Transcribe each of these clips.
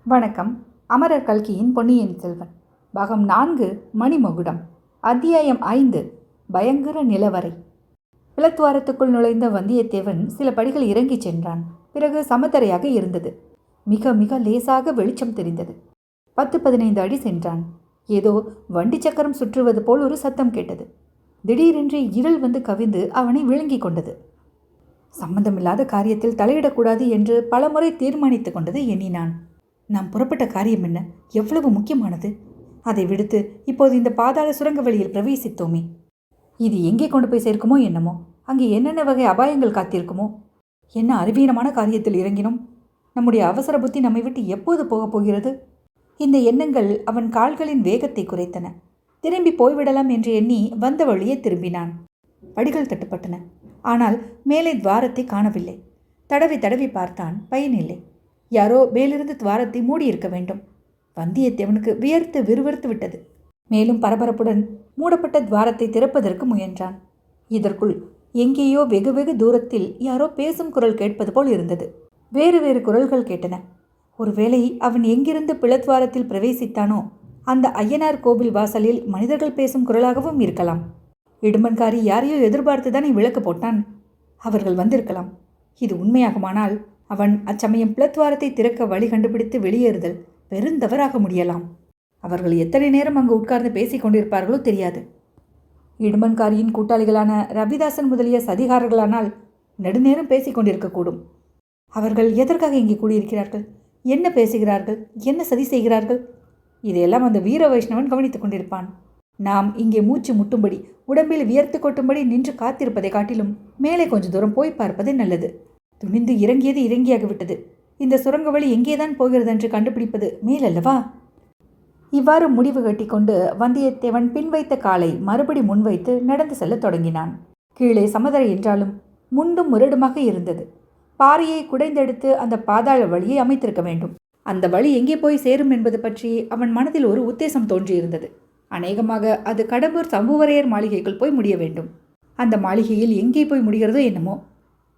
வணக்கம். அமரர் கல்கியின் பொன்னியின் செல்வன் பாகம் 4 மணிமகுடம் அத்தியாயம் 5 பயங்கர நிலவரை. பிளத்துவாரத்துக்குள் நுழைந்த வந்தியத்தேவன் சில படிகள் இறங்கிச் சென்றான். பிறகு சமத்தரையாக இருந்தது. மிக மிக லேசாக வெளிச்சம் தெரிந்தது. 10-15 அடி சென்றான். ஏதோ வண்டி சக்கரம் சுற்றுவது போல் ஒரு சத்தம் கேட்டது. திடீரென்று இருள் வந்து கவிந்து அவனை விழுங்கி கொண்டது. சம்பந்தமில்லாத காரியத்தில் தலையிடக்கூடாது என்று பலமுறை தீர்மானித்து கொண்டது எண்ணினான். நாம் புறப்பட்ட காரியம் என்ன? எவ்வளவு முக்கியமானது! அதை விடுத்து இப்போது இந்த பாதாள சுரங்க வழியில் பிரவேசித்தோமே. இது எங்கே கொண்டு போய் சேர்க்குமோ என்னமோ. அங்கே என்னென்ன வகை அபாயங்கள் காத்திருக்குமோ. என்ன அறிவீனமான காரியத்தில் இறங்கினோம். நம்முடைய அவசர புத்தி நம்மை விட்டு எப்போது போகப் போகிறது? இந்த எண்ணங்கள் அவன் கால்களின் வேகத்தை குறைத்தன. திரும்பி போய்விடலாம் என்று எண்ணி வந்த வழியே திரும்பினான். படிகள் தட்டுப்பட்டன. ஆனால் மேலே துவாரத்தை காணவில்லை. தடவி தடவி பார்த்தான். பயனில்லை. யாரோ மேலிருந்து துவாரத்தை மூடியிருக்க வேண்டும். வந்தியத்தேவனுக்கு வியர்த்து விறுவிறுத்து விட்டது. மேலும் பரபரப்புடன் மூடப்பட்ட துவாரத்தை திறப்பதற்கு முயன்றான். இதற்குள் எங்கேயோ வெகு வெகு தூரத்தில் யாரோ பேசும் குரல் கேட்பது போல் இருந்தது. வேறு வேறு குரல்கள் கேட்டன. ஒருவேளை அவன் எங்கிருந்து பிளத்வாரத்தில் பிரவேசித்தானோ அந்த ஐயனார் கோவில் வாசலில் மனிதர்கள் பேசும் குரலாகவும் இருக்கலாம். இடும்பன்காரி யாரையோ எதிர்பார்த்துதான் விளக்கு போட்டான். அவர்கள் வந்திருக்கலாம். இது உண்மையாகுமானால் அவன் அச்சமயம் பிளத்வாரத்தை திறக்க வழி கண்டுபிடித்து வெளியேறுதல் பெருந்தவறாக முடியலாம். அவர்கள் எத்தனை நேரம் அங்கு உட்கார்ந்து பேசிக் கொண்டிருப்பார்களோ தெரியாது. இடும்பன்காரியின் கூட்டாளிகளான ரவிதாசன் முதலிய சதிகாரர்களானால் நெடுநேரம் பேசிக் கொண்டிருக்கக்கூடும். அவர்கள் எதற்காக இங்கே கூடியிருக்கிறார்கள்? என்ன பேசுகிறார்கள்? என்ன சதி செய்கிறார்கள்? இதையெல்லாம் அந்த வீர வைஷ்ணவன் கவனித்துக் கொண்டிருப்பான். நாம் இங்கே மூச்சு முட்டும்படி உடம்பில் வியர்த்து கொட்டும்படி நின்று காத்திருப்பதை காட்டிலும் மேலே கொஞ்சம் தூரம் போய் பார்ப்பதே நல்லது. துணிந்து இறங்கியது இறங்கியாகிவிட்டது. இந்த சுரங்க வழி எங்கேதான் போகிறது என்று கண்டுபிடிப்பது மேலல்லவா? இவ்வாறு முடிவு கட்டிக்கொண்டு வந்தியத்தேவன் பின்வைத்த காலை மறுபடி முன்வைத்து நடந்து செல்ல தொடங்கினான். கீழே சமதரை என்றாலும் முண்டும் முரடுமாக இருந்தது. பாறையை குடைந்தெடுத்து அந்த பாதாள வழியை அமைத்திருக்க வேண்டும். அந்த வழி எங்கே போய் சேரும் என்பது பற்றி அவன் மனதில் ஒரு உத்தேசம் தோன்றியிருந்தது. அநேகமாக அது கடம்பூர் சம்புவரையர் மாளிகைக்குள் போய் முடிய வேண்டும். அந்த மாளிகையில் எங்கே போய் முடிகிறதோ என்னமோ.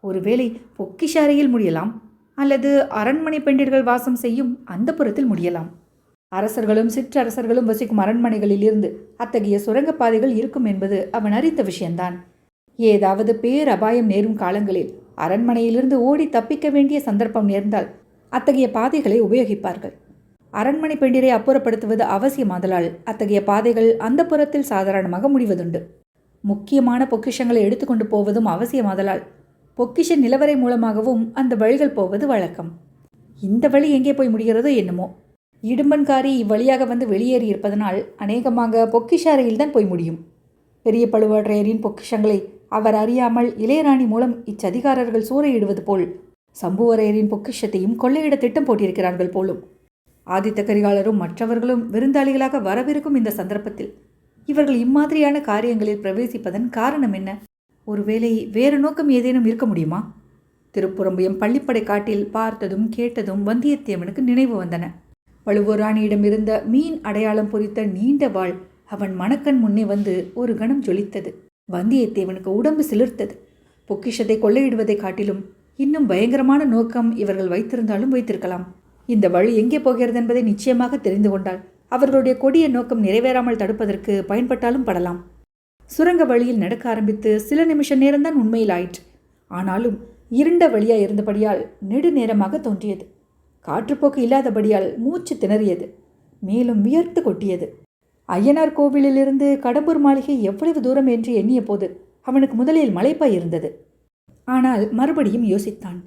ஒருவேளை பொக்கிஷாரையில் முடியலாம், அல்லது அரண்மனை பெண்டிர்கள் வாசம் செய்யும் அந்த புறத்தில் முடியலாம். அரசர்களும் சிற்றரசர்களும் வசிக்கும் அரண்மனைகளிலிருந்து அத்தகைய சுரங்கப்பாதைகள் இருக்கும் என்பது அவன் அறிந்த விஷயந்தான். ஏதாவது பேரபாயம் நேரும் காலங்களில் அரண்மனையிலிருந்து ஓடி தப்பிக்க வேண்டிய சந்தர்ப்பம் நேர்ந்தால் அத்தகைய பாதைகளை உபயோகிப்பார்கள். அரண்மனை பெண்டிரை அப்புறப்படுத்துவது அவசியமாதலால் அத்தகைய பாதைகள் அந்த புறத்தில் சாதாரணமாக முடிவதுண்டு. முக்கியமான பொக்கிஷங்களை எடுத்துக்கொண்டு போவதும் அவசியமாதலால் பொக்கிஷ நிலவரை மூலமாகவும் அந்த வழிகள் போவது வழக்கம். இந்த வழி எங்கே போய் முடிகிறதோ என்னமோ. இடும்பன்காரி இவ்வழியாக வந்து வெளியேறியிருப்பதனால் அநேகமாக பொக்கிஷாரையில்தான் போய் முடியும். பெரிய பழுவேட்டரையரின் பொக்கிஷங்களை அவர் அறியாமல் இளையராணி மூலம் இச்சதிகாரர்கள் சூறையிடுவது போல் சம்புவரையரின் பொக்கிஷத்தையும் கொள்ளையிட திட்டம் போட்டிருக்கிறார்கள் போலும். ஆதித்த கரிகாலரும் மற்றவர்களும் விருந்தாளிகளாக வரவிருக்கும் இந்த சந்தர்ப்பத்தில் இவர்கள் இம்மாதிரியான காரியங்களில் பிரவேசிப்பதன் காரணம் என்ன? ஒருவேளை வேறு நோக்கம் ஏதேனும் இருக்க முடியுமா? திருப்புறம்பயம் பள்ளிப்படை காட்டில் பார்த்ததும் கேட்டதும் வந்தியத்தேவனுக்கு நினைவு வந்தன. பழுவூராணியிடம் இருந்த மீன் அடையாளம் பொறித்த நீண்ட வாள் அவன் மணக்கண் முன்னே வந்து ஒரு கணம் ஜொலித்தது. வந்தியத்தேவனுக்கு உடம்பு சிலிர்த்தது. பொக்கிஷத்தை கொள்ளையிடுவதை காட்டிலும் இன்னும் பயங்கரமான நோக்கம் இவர்கள் வைத்திருந்தாலும் வைத்திருக்கலாம். இந்த வழி எங்கே போகிறது என்பதை நிச்சயமாக தெரிந்து கொண்டால் அவர்களுடைய கொடிய நோக்கம் நிறைவேறாமல் தடுப்பதற்கு பயன்பட்டாலும் படலாம். சுரங்க வழியில் நடக்க ஆரம்பித்து சில நிமிஷ நேரம்தான் உண்மையில் ஆயிற்று. ஆனாலும் இருண்ட வழியாக இருந்தபடியால் நெடுநேரமாக தோன்றியது. காற்றுப்போக்கு இல்லாதபடியால் மூச்சு திணறியது. மேலும் வியர்த்து கொட்டியது. ஐயனார் கோவிலிலிருந்து கடம்பூர் மாளிகை எவ்வளவு தூரம் என்று எண்ணிய போது அவனுக்கு முதலில் மலைப்பாய் இருந்தது. ஆனால் மறுபடியும் யோசித்தான்.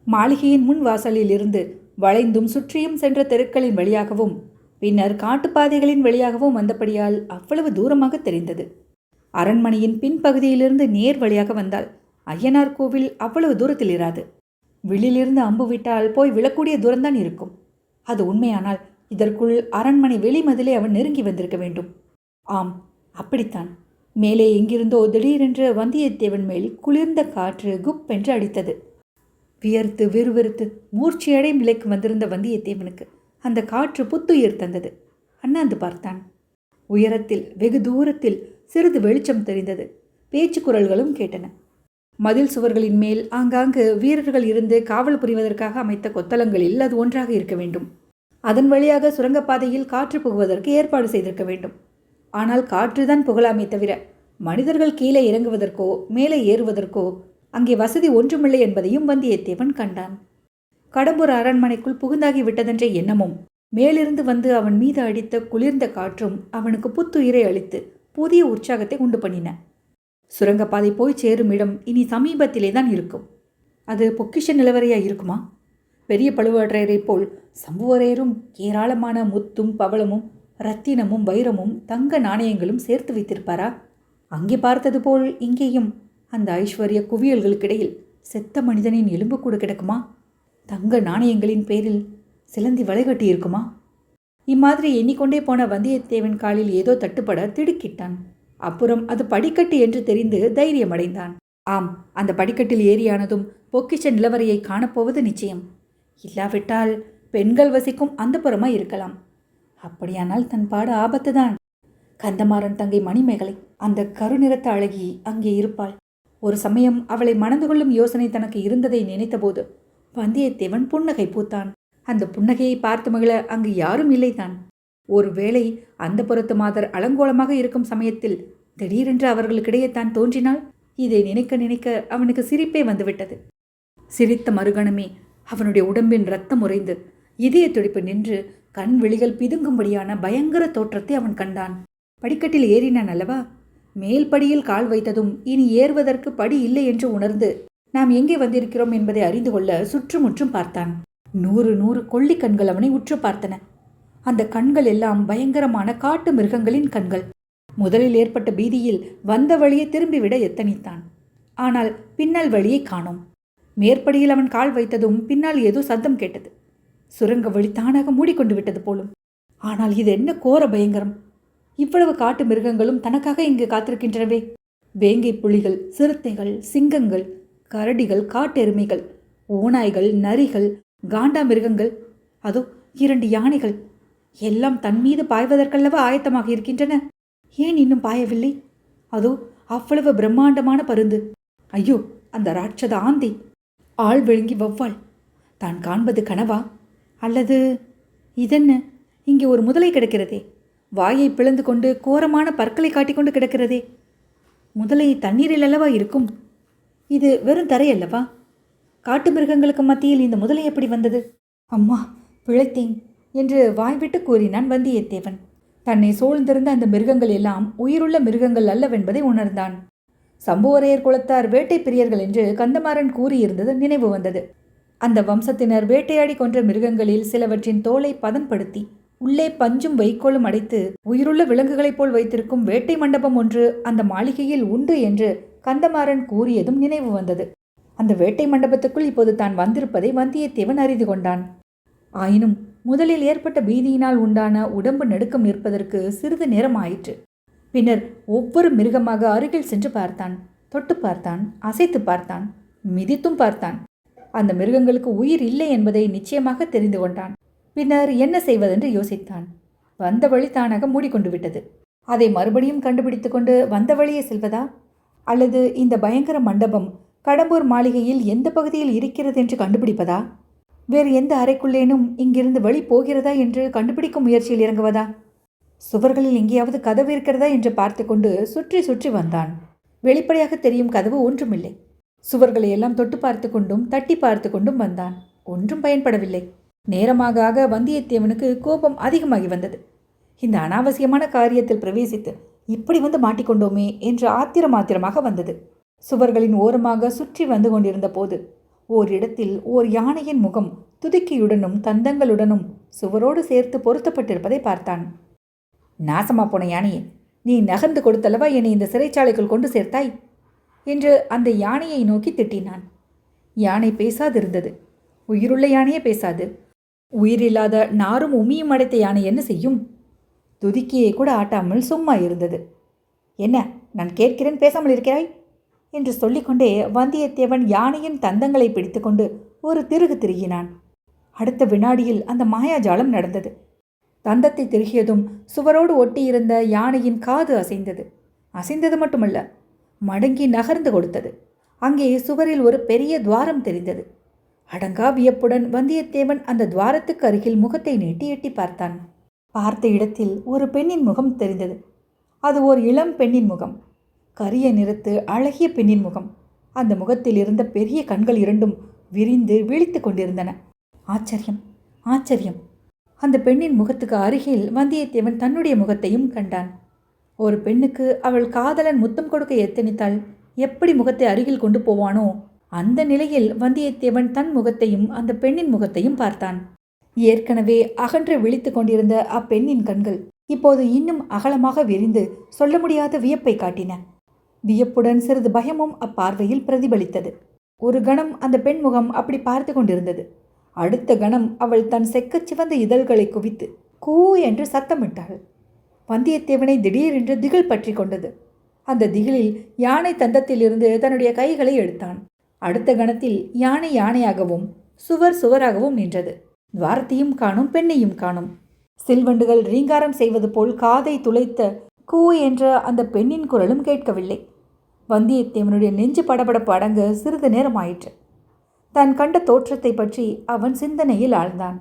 மாளிகையின் முன் வாசலில் இருந்து வளைந்தும் சுற்றியும் சென்ற தெருக்களின் வழியாகவும் பின்னர் காட்டுப்பாதைகளின் வழியாகவும் வந்தபடியால் அவ்வளவு தூரமாக தெரிந்தது. அரண்மனையின் பின்பகுதியிலிருந்து நேர் வழியாக வந்தால் ஐயனார் கோவில் அவ்வளவு தூரத்தில் இராது. வெளியிலிருந்து அம்பு விட்டால் போய் விழக்கூடிய தூரம்தான் இருக்கும். அது உண்மையானால் இதற்குள் அரண்மனை வெளிமதிலே அவன் நெருங்கி வந்திருக்க வேண்டும். ஆம், அப்படித்தான். மேலே எங்கிருந்தோ திடீரென்று வந்தியத்தேவன் மேல் குளிர்ந்த காற்று குப்பென்று அடித்தது. வியர்த்து விறுவிறுத்து மூர்ச்சியடையும் நிலைக்கு வந்திருந்த வந்தியத்தேவனுக்கு அந்த காற்று புத்துயிர் தந்தது. அண்ணாந்து பார்த்தான். உயரத்தில் வெகு தூரத்தில் சிறிது வெளிச்சம் தெரிந்தது. பேச்சு குரல்களும் கேட்டன. மதில் சுவர்களின் மேல் ஆங்காங்கு வீரர்கள் இருந்து காவல் புரிவதற்காக அமைத்த கொத்தளங்களில் அது ஒன்றாக இருக்க வேண்டும். அதன் வழியாக சுரங்கப்பாதையில் காற்று புகுவதற்கு ஏற்பாடு செய்திருக்க வேண்டும். ஆனால் காற்றுதான் புகழாமே தவிர மனிதர்கள் கீழே இறங்குவதற்கோ மேலே ஏறுவதற்கோ அங்கே வசதி ஒன்றுமில்லை என்பதையும் வந்தியத்தேவன் கண்டான். கடம்பூர் அரண்மனைக்குள் புகுந்தாகி விட்டதென்ற எண்ணமும் மேலிருந்து வந்து அவன் மீது அடித்த குளிர்ந்த காற்றும் அவனுக்கு புத்துயிரை அளித்து புதிய உற்சாகத்தை உண்டு பண்ணின. சுரங்கப்பாதை போய் சேரும் இடம் இனி சமீபத்திலே தான் இருக்கும். அது பொக்கிஷ நிலவரையா இருக்குமா? பெரிய பழுவேட்டரையரை போல் சம்புவரையரும் ஏராளமான முத்தும் பவளமும் இரத்தினமும் வைரமும் தங்க நாணயங்களும் சேர்த்து வைத்திருப்பாரா? அங்கே பார்த்தது போல் இங்கேயும் அந்த ஐஸ்வர்ய குவியல்களுக்கிடையில் செத்த மனிதனின் எலும்பு கூட கிடக்குமா? தங்க நாணயங்களின் பேரில் சிலந்தி வளைகட்டி இருக்குமா? இம்மாதிரி எண்ணிக்கொண்டே போன வந்தியத்தேவன் காலில் ஏதோ தட்டுப்பட திடுக்கிட்டான். அப்புறம் அது படிக்கட்டு என்று தெரிந்து தைரியமடைந்தான். ஆம், அந்த படிக்கட்டில் ஏறியானதும் பொக்கிஷ நிலவரையை காணப்போவது நிச்சயம். இல்லாவிட்டால் பெண்கள் வசிக்கும் அந்த புறமாய் இருக்கலாம். அப்படியானால் தன் பாடு ஆபத்துதான். கந்தமாறன் தங்கை மணிமேகலை, அந்த கருநிறத்த அழகி அங்கே இருப்பாள். ஒரு சமயம் அவளை மணந்து கொள்ளும் யோசனை தனக்கு இருந்ததை நினைத்தபோது வந்தியத்தேவன் புன்னகை பூத்தான். அந்த புன்னகையை பார்த்து மகிழ அங்கு யாரும் இல்லைதான். ஒருவேளை அந்த புறத்து மாதர் அலங்கோலமாக இருக்கும் சமயத்தில் திடீரென்று அவர்களுக்கிடையே தான் தோன்றினால், இதை நினைக்க நினைக்க அவனுக்கு சிரிப்பே வந்துவிட்டது. சிரித்த மறுகணமே அவனுடைய உடம்பின் இரத்தம் உறைந்து இதய துடிப்பு நின்று கண் விழிகள் பிதுங்கும்படியான பயங்கர தோற்றத்தை அவன் கண்டான். படிக்கட்டில் ஏறினான் அல்லவா? மேல் படியில் கால் வைத்ததும் இனி ஏறுவதற்கு படி இல்லை என்று உணர்ந்து நாம் எங்கே வந்திருக்கிறோம் என்பதை அறிந்து கொள்ள சுற்றுமுற்றும் பார்த்தான். 100 கொள்ளி கண்கள் அவனை உற்று பார்த்தன. அந்த கண்கள் எல்லாம் பயங்கரமான காட்டு மிருகங்களின் கண்கள். முதலில் ஏற்பட்ட பீதியில் வந்த வழியை திரும்பிவிட எத்தனித்தான். ஆனால் பின்னல் வழியை காணோம். மேற்படியில் அவன் கால் வைத்ததும் பின்னால் ஏதோ சத்தம் கேட்டது. சுரங்க வழி தானாக மூடிக்கொண்டு விட்டது போலும். ஆனால் இது என்ன கோர பயங்கரம்! இவ்வளவு காட்டு மிருகங்களும் தனக்காக இங்கு காத்திருக்கின்றனவே. வேங்கை புலிகள், சிறுத்தைகள், சிங்கங்கள், கரடிகள், காட்டெருமைகள், ஓநாய்கள், நரிகள், காண்டா மிருகங்கள், அதோ 2 யானைகள் எல்லாம் தன் மீது பாய்வதற்கல்லவா ஆயத்தமாக இருக்கின்றன. ஏன் இன்னும் பாயவில்லை? அதோ அவ்வளவு பிரம்மாண்டமான பருந்து! ஐயோ, அந்த ராட்சத ஆந்தை! ஆள் விழுங்கி வௌவால்! தான் காண்பது கனவா? அல்லது இதென்ன? இங்கே ஒரு முதலை கிடக்கிறதே, வாயை பிளந்து கொண்டு கோரமான பற்களை காட்டிக்கொண்டு கிடக்கிறதே. முதலை தண்ணீரில் அல்லவா இருக்கும். இது வெறும் தரையல்லவா? காட்டு மிருகங்களுக்கு மத்தியில் இந்த முதலை எப்படி வந்தது? அம்மா, பிழைத்தேன் என்று வாய்விட்டு கூறினான் வந்தியத்தேவன். தன்னை சூழ்ந்திருந்த அந்த மிருகங்கள் எல்லாம் உயிருள்ள மிருகங்கள் அல்லவென்பதை உணர்ந்தான். சம்புவரையர் குலத்தார் வேட்டை பிரியர்கள் என்று கந்தமாறன் கூறியிருந்தது நினைவு வந்தது. அந்த வம்சத்தினர் வேட்டையாடி கொன்ற மிருகங்களில் சிலவற்றின் தோலை பதன்படுத்தி உள்ளே பஞ்சும் வைக்கோலும் அடைத்து உயிருள்ள விலங்குகளைப் போல் வைத்திருக்கும் வேட்டை மண்டபம் ஒன்று அந்த மாளிகையில் உண்டு என்று கந்தமாறன் கூறியதும் நினைவு வந்தது. அந்த வேட்டை மண்டபத்துக்குள் இப்போது தான் வந்திருப்பதை வந்தியத்தேவன் அறிந்து கொண்டான். ஆயினும் முதலில் ஏற்பட்ட பீதியினால் உண்டான உடம்பு நடுக்கம் நிற்பதற்கு சிறிது நேரம் ஆயிற்று. பின்னர் ஒவ்வொரு மிருகமாக அருகில் சென்று பார்த்தான். தொட்டு பார்த்தான், அசைத்து பார்த்தான், மிதித்தும் பார்த்தான். அந்த மிருகங்களுக்கு உயிர் இல்லை என்பதை நிச்சயமாக தெரிந்து கொண்டான். பின்னர் என்ன செய்வதென்று யோசித்தான். வந்த வழி தானாக மூடிக்கொண்டு விட்டது. அதை மறுபடியும் கண்டுபிடித்து கொண்டு வந்த வழியே செல்வதா? அல்லது இந்த பயங்கர மண்டபம் கடம்பூர் மாளிகையில் எந்த பகுதியில் இருக்கிறது என்று கண்டுபிடிப்பதா? வேறு எந்த அறைக்குள்ளேனும் இங்கிருந்து வழி போகிறதா என்று கண்டுபிடிக்கும் முயற்சியில் இறங்குவதா? சுவர்களில் எங்கேயாவது கதவு இருக்கிறதா என்று பார்த்து கொண்டு சுற்றி சுற்றி வந்தான். வெளிப்படையாக தெரியும் கதவு ஒன்றுமில்லை. சுவர்களை எல்லாம் தொட்டு பார்த்து கொண்டும் தட்டி பார்த்து கொண்டும் வந்தான். ஒன்றும் பயன்படவில்லை. நேரமாக ஆக வந்தியத்தேவனுக்கு கோபம் அதிகமாகி வந்தது. இந்த அனாவசியமான காரியத்தில் பிரவேசித்து இப்படி வந்து மாட்டிக்கொண்டோமே என்று ஆத்திரமாக வந்தது. சுவர்களின் ஓரமாக சுற்றி வந்து கொண்டிருந்த போது ஓரிடத்தில் ஓர் யானையின் முகம் துதிக்கையுடனும் தந்தங்களுடனும் சுவரோடு சேர்த்து பொருத்தப்பட்டிருப்பதை பார்த்தான். நாசமா போன யானையே, நீ நகர்ந்து கொடுத்தல்லவா என்னை இந்த சிறைச்சாலைக்குள் கொண்டு சேர்த்தாய் என்று அந்த யானையை நோக்கி திட்டினான். யானை பேசாதிருந்தது. உயிருள்ள யானையே பேசாது. உயிரில்லாத நாரும் உமியும் அடைத்த யானை என்ன செய்யும்? துதிக்கையை கூட ஆட்டாமல் சும்மா இருந்தது. என்ன, நான் கேட்கிறேன், பேசாமல் இருக்கிறாய் என்று சொல்லிக்கொண்டே வந்தியத்தேவன் யானையின் தந்தங்களை பிடித்து கொண்டு ஒரு திருகு திருகினான். அடுத்த வினாடியில் அந்த மாயாஜாலம் நடந்தது. தந்தத்தை திருகியதும் சுவரோடு ஒட்டியிருந்த யானையின் காது அசைந்தது. அசைந்தது மட்டுமல்ல, மடங்கி நகர்ந்து கொடுத்தது. அங்கே சுவரில் ஒரு பெரிய துவாரம் தெரிந்தது. அடங்கா வியப்புடன் வந்தியத்தேவன் அந்த துவாரத்துக்கு அருகில் முகத்தை நீட்டி எட்டி பார்த்தான். பார்த்த இடத்தில் ஒரு பெண்ணின் முகம் தெரிந்தது. அது ஓர் இளம் பெண்ணின் முகம். கரிய நிறத்து அழகிய பெண்ணின் முகம். அந்த முகத்தில் இருந்த பெரிய கண்கள் இரண்டும் விரிந்து விழித்து கொண்டிருந்தன. ஆச்சரியம், ஆச்சரியம்! அந்த பெண்ணின் முகத்துக்கு அருகில் வந்தியத்தேவன் தன்னுடைய முகத்தையும் கண்டான். ஒரு பெண்ணுக்கு அவள் காதலன் முத்தம் கொடுக்க எத்தனித்தாள் எப்படி முகத்தை அருகில் கொண்டு போவானோ, அந்த நிலையில் வந்தியத்தேவன் தன் முகத்தையும் அந்த பெண்ணின் முகத்தையும் பார்த்தான். ஏற்கனவே அகன்று விழித்து கொண்டிருந்த அப்பெண்ணின் கண்கள் இப்போது இன்னும் அகலமாக விரிந்து சொல்ல முடியாத வியப்பை காட்டின. வியப்புடன் சிறிது பயமும் அப்பார்வையில் பிரதிபலித்தது. ஒரு கணம் அந்த பெண் முகம் அப்படி பார்த்து கொண்டிருந்தது. அடுத்த கணம் அவள் தன் செக்கச் சிவந்த இதழ்களை குவித்து கூ என்று சத்தமிட்டாள். வந்தியத்தேவனை திடீரென்று திகில் பற்றி கொண்டது. அந்த திகிலில் யானை தந்தத்திலிருந்து தன்னுடைய கைகளை எடுத்தான். அடுத்த கணத்தில் யானை யானையாகவும் சுவர் சுவராகவும் நின்றது. துவாரத்தையும் காணும், பெண்ணையும் காணும். சில்வண்டுகள் ரீங்காரம் செய்வது போல் காதை துளைத்த கூ என்ற அந்த பெண்ணின் குரலும் கேட்கவில்லை. வந்தியத்தேவனுடைய நெஞ்சு படபடப்பு அடங்க சிறிது நேரம் ஆயிற்று. தான் கண்ட தோற்றத்தை பற்றி அவன் சிந்தனையில் ஆழ்ந்தான்.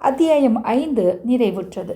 அத்தியாயம் 5 நிறைவுற்றது.